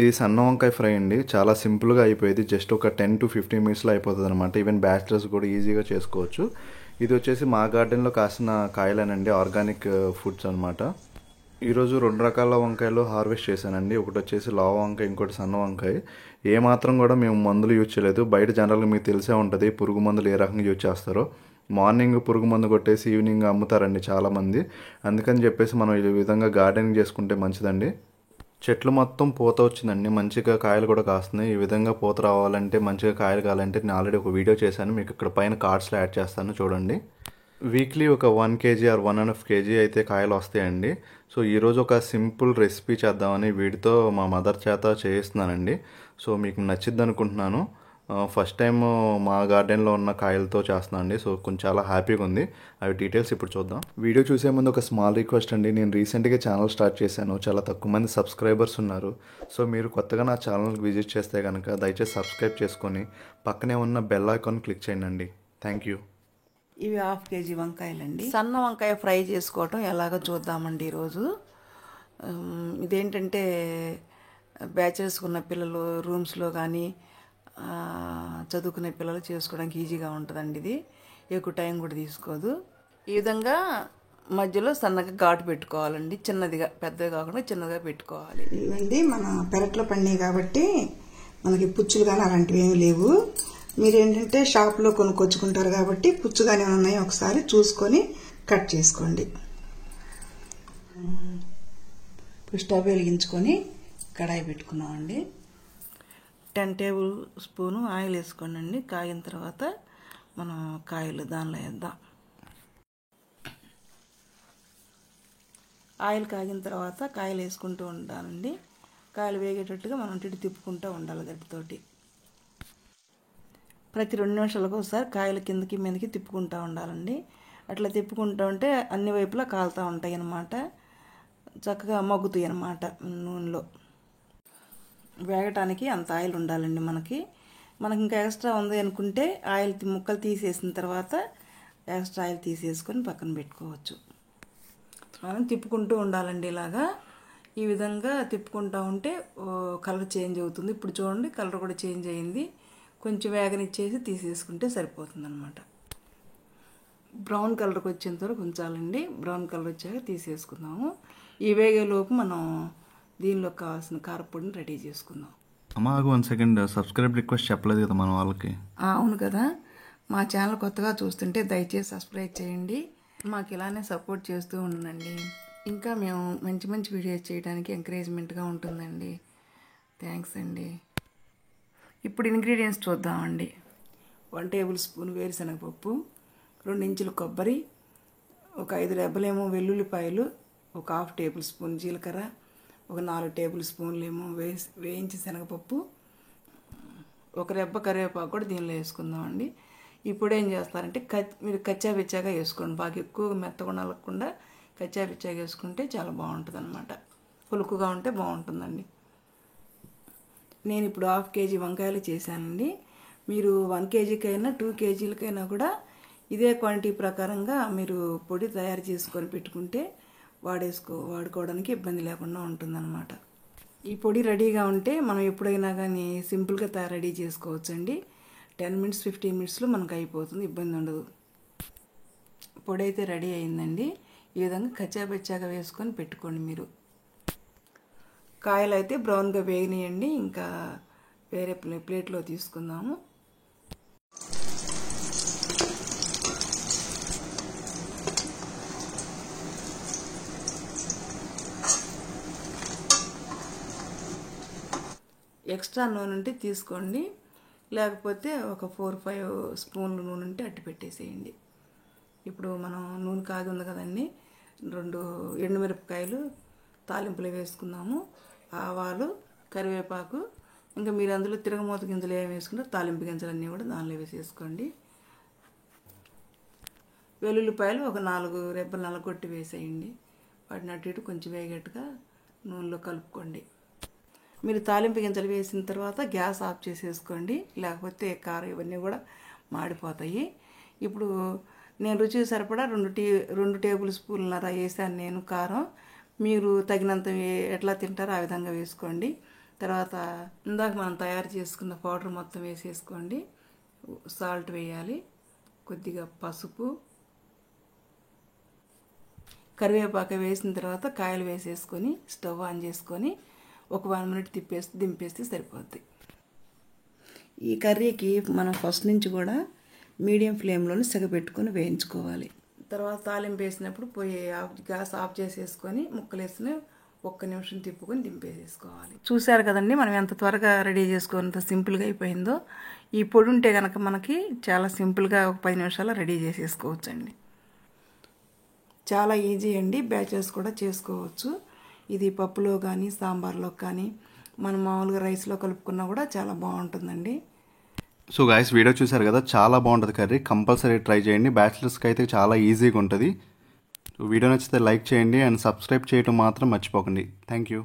ఇది సన్న వంకాయ ఫ్రై అండి. చాలా సింపుల్గా అయిపోయేది. జస్ట్ ఒక 10 to 15 మినిట్స్లో అయిపోతుంది అనమాట. ఈవెన్ బ్యాచిలర్స్ కూడా ఈజీగా చేసుకోవచ్చు. ఇది వచ్చేసి మా గార్డెన్లో కాసిన కాయలేనండి, ఆర్గానిక్ ఫుడ్స్ అనమాట. ఈరోజు 2 రకాల వంకాయలు హార్వెస్ట్ చేశానండి. ఒకటి వచ్చేసి లావు వంకాయ, ఇంకోటి సన్న వంకాయ. ఏ మాత్రం కూడా మేము మందులు యూజ్ చేయలేదు. బయట జనరల్గా మీకు తెలిసే ఉంటుంది పురుగు మందులు ఏ రకంగా యూజ్ చేస్తారో. మార్నింగ్ పురుగు మందు కొట్టేసి ఈవినింగ్ అమ్ముతారండి చాలామంది. అందుకని చెప్పేసి మనం ఈ విధంగా గార్డెనింగ్ చేసుకుంటే మంచిదండి. చెట్లు మొత్తం పూత వచ్చిందండి, మంచిగా కాయలు కూడా కాస్తున్నాయి. ఈ విధంగా పూత రావాలంటే, మంచిగా కాయలు కావాలంటే నేను ఆల్రెడీ ఒక వీడియో చేశాను, మీకు ఇక్కడ పైన కార్డ్స్లో యాడ్ చేస్తాను చూడండి. వీక్లీ ఒక 1 kg ఆర్ 1.5 kg అయితే కాయలు వస్తాయండి. సో ఈరోజు ఒక సింపుల్ రెసిపీ చేద్దామని వీటితో మా మదర్ చేత చేయిస్తున్నానండి. సో మీకు నచ్చిద్ది అనుకుంటున్నాను. ఫస్ట్ టైం మా గార్డెన్లో ఉన్న కాయలతో చేస్తున్నాను అండి. సో కొంచెం చాలా హ్యాపీగా ఉంది. అవి డీటెయిల్స్ ఇప్పుడు చూద్దాం. వీడియో చూసే ముందు ఒక స్మాల్ రిక్వెస్ట్ అండి. నేను రీసెంట్గా ఛానల్ స్టార్ట్ చేశాను. చాలా తక్కువ మంది సబ్స్క్రైబర్స్ ఉన్నారు. సో మీరు కొత్తగా నా ఛానల్కి విజిట్ చేస్తే కనుక దయచేసి సబ్స్క్రైబ్ చేసుకొని పక్కనే ఉన్న బెల్ ఐకాన్ క్లిక్ చేయండి అండి. Thank you. ఇవి 1/2 kg వంకాయలండి. సన్న వంకాయ ఫ్రై చేసుకోవటం ఎలాగో చూద్దామండి ఈరోజు. ఇదేంటంటే బ్యాచిలర్స్ ఉన్న పిల్లలు రూమ్స్లో కానీ చదువుకునే పిల్లలు చేసుకోవడానికి ఈజీగా ఉంటుందండి. ఇది ఎక్కువ టైం కూడా తీసుకోదు. ఈ విధంగా మధ్యలో సన్నగా ఘాటు పెట్టుకోవాలండి. చిన్నదిగా, పెద్దగా కాకుండా చిన్నదిగా పెట్టుకోవాలి. ఇవండి మన పెరట్లో పండినాయి కాబట్టి మనకి పుచ్చులు కానీ అలాంటివి ఏమి లేవు. మీరేంటంటే షాప్లో కొనుక్కొచ్చుకుంటారు కాబట్టి పుచ్చుగానే ఉన్నాయి, ఒకసారి చూసుకొని కట్ చేసుకోండి. స్టవ్ వెలిగించుకొని కడాయి పెట్టుకున్నామండి. 10 టేబుల్ స్పూను ఆయిల్ వేసుకోండి. కాగిన తర్వాత మనం కాయలు దానిలో వేద్దాం. ఆయిల్ కాగిన తర్వాత కాయలు వేసుకుంటూ ఉండాలండి. కాయలు వేగేటట్టుగా మనం తిప్పుకుంటూ ఉండాలి గట్టితోటి. ప్రతి 2 నిమిషాలకు ఒకసారి కాయలు కిందకి మీదకి తిప్పుకుంటూ ఉండాలండి. అట్లా తిప్పుకుంటూ ఉంటే అన్ని వైపులా కాలుతూ ఉంటాయి అన్నమాట. చక్కగా మగ్గుతాయి అన్నమాట నూనెలో. వేగటానికి అంత ఆయిల్ ఉండాలండి మనకి ఇంకా ఎక్స్ట్రా ఉంది అనుకుంటే ఆయిల్ ముక్కలు తీసేసిన తర్వాత ఎక్స్ట్రా ఆయిల్ తీసేసుకొని పక్కన పెట్టుకోవచ్చు. మనం తిప్పుకుంటూ ఉండాలండి. ఇలాగా ఈ విధంగా తిప్పుకుంటూ ఉంటే కలర్ చేంజ్ అవుతుంది. ఇప్పుడు చూడండి, కలర్ కూడా చేంజ్ అయింది. కొంచెం వేగనిచ్చేసి తీసేసుకుంటే సరిపోతుంది అనమాట. బ్రౌన్ కలర్కి వచ్చేంత వరకు ఉంచాలండి. బ్రౌన్ కలర్ వచ్చాక తీసేసుకుందాము. ఈ వేగేలోపు మనం దీనిలో కావాల్సిన కారపొడిని రెడీ చేసుకుందాం. అమ్మా 1 సెకండ్, సబ్స్క్రైబ్ రిక్వెస్ట్ చెప్పలేదు కదా మన వాళ్ళకి. అవును కదా. మా ఛానల్ కొత్తగా చూస్తుంటే దయచేసి సబ్స్క్రైబ్ చేయండి. మాకు ఇలానే సపోర్ట్ చేస్తూ ఉండండి. ఇంకా మేము మంచి మంచి వీడియోస్ చేయడానికి ఎంకరేజ్మెంట్గా ఉంటుందండి. థ్యాంక్స్ అండి. ఇప్పుడు ఇంగ్రీడియంట్స్ చూద్దామండి. 1 టేబుల్ స్పూన్ వేరుశనగపప్పు, 2 ఇంచులు కొబ్బరి, ఒక 5 రెబ్బలేమో వెల్లుల్లిపాయలు, ఒక 1/2 టేబుల్ స్పూన్ జీలకర్ర, ఒక 4 టేబుల్ స్పూన్లు ఏమో వేయించి శనగపప్పు, ఒక రెబ్బ కరివేపాకు కూడా దీనిలో వేసుకుందామండి. ఇప్పుడు ఏం చేస్తారంటే మీరు కచ్చాపిచ్చాగా వేసుకోండి. బాగా ఎక్కువగా మెత్తగా నలగకుండా కచ్చాపిచ్చాగా వేసుకుంటే చాలా బాగుంటుంది అన్నమాట. పులుకుగా ఉంటే బాగుంటుందండి. నేను ఇప్పుడు 1/2 kg వంకాయలు చేశానండి. మీరు 1 kgకైనా 2 kgలకైనా కూడా ఇదే క్వాంటిటీ ప్రకారంగా మీరు పొడి తయారు చేసుకొని పెట్టుకుంటే వాడుకోవడానికి ఇబ్బంది లేకుండా ఉంటుందన్నమాట. ఈ పొడి రెడీగా ఉంటే మనం ఎప్పుడైనా కానీ సింపుల్గా రెడీ చేసుకోవచ్చండి. 10 minutes 15 minutesలో మనకు అయిపోతుంది, ఇబ్బంది ఉండదు. పొడి అయితే రెడీ అయిందండి. ఈ విధంగా కచ్చాబచ్చాగా వేసుకొని పెట్టుకోండి మీరు. కాయలు అయితే బ్రౌన్గా వేగనియండి. ఇంకా వేరే ప్లేట్లో తీసుకుందాము. ఎక్స్ట్రా నూనె ఉంటే తీసుకోండి, లేకపోతే ఒక 4-5 స్పూన్లు నూనె ఉంటే అట్టు పెట్టేసేయండి. ఇప్పుడు మనం నూనె కాగి ఉంది కదండి, 2 ఎండుమిరపకాయలు తాలింపులు వేసుకుందాము. ఆవాలు, కరివేపాకు, ఇంకా మీరు అందులో తిరగమూత గింజలు ఏమి వేసుకుంటే తాలింపు గింజలన్నీ కూడా దానిలో వేసేసుకోండి. వెల్లుల్లిపాయలు ఒక 4 రెబ్బలు నలగొట్టి వేసేయండి. వాటిని అటు ఇటు కొంచెం వేగట్టుగా నూనెలో కలుపుకోండి. మీరు తాలింపు గింజలు వేసిన తర్వాత గ్యాస్ ఆఫ్ చేసేసుకోండి, లేకపోతే కారం ఇవన్నీ కూడా మాడిపోతాయి. ఇప్పుడు నేను రుచికి సరిపడా 2 టేబుల్ స్పూన్లన్నర వేసాను నేను కారం. మీరు తగినంత ఎట్లా తింటారో ఆ విధంగా వేసుకోండి. తర్వాత ఇందాక మనం తయారు చేసుకున్న పౌడర్ మొత్తం వేసేసుకోండి. సాల్ట్ వేయాలి, కొద్దిగా పసుపు, కరివేపాకు వేసిన తర్వాత కాయలు వేసేసుకొని స్టవ్ ఆన్ చేసుకొని ఒక 1 మినిట్ దింపేస్తే సరిపోద్ది. ఈ కర్రీకి మనం ఫస్ట్ నుంచి కూడా మీడియం ఫ్లేమ్లోనే సెగపెట్టుకొని వేయించుకోవాలి. తర్వాత తాలింపు వేసినప్పుడు గ్యాస్ ఆఫ్ చేసేసుకొని ముక్కలు వేసిన 1 నిమిషం తిప్పుకొని దింపేసేసుకోవాలి. చూశారు కదండి మనం ఎంత త్వరగా రెడీ చేసుకున్నంత సింపుల్గా అయిపోయిందో. ఈ పొడి ఉంటే కనుక మనకి చాలా సింపుల్గా ఒక 10 నిమిషాల్లో రెడీ చేసేసుకోవచ్చండి. చాలా ఈజీ అండి, బ్యాచెస్ కూడా చేసుకోవచ్చు. ఇది పప్పులో కానీ సాంబార్లో కానీ మనం మామూలుగా రైస్లో కలుపుకున్నా కూడా చాలా బాగుంటుందండి. సో గైస్, వీడియో చూసారు కదా, చాలా బాగుంటుంది కర్రీ. కంపల్సరీ ట్రై చేయండి. బ్యాచిలర్స్కి అయితే చాలా ఈజీగా ఉంటుంది. వీడియో నచ్చితే లైక్ చేయండి అండ్ సబ్స్క్రైబ్ చేయడం మాత్రం మర్చిపోకండి. Thank you.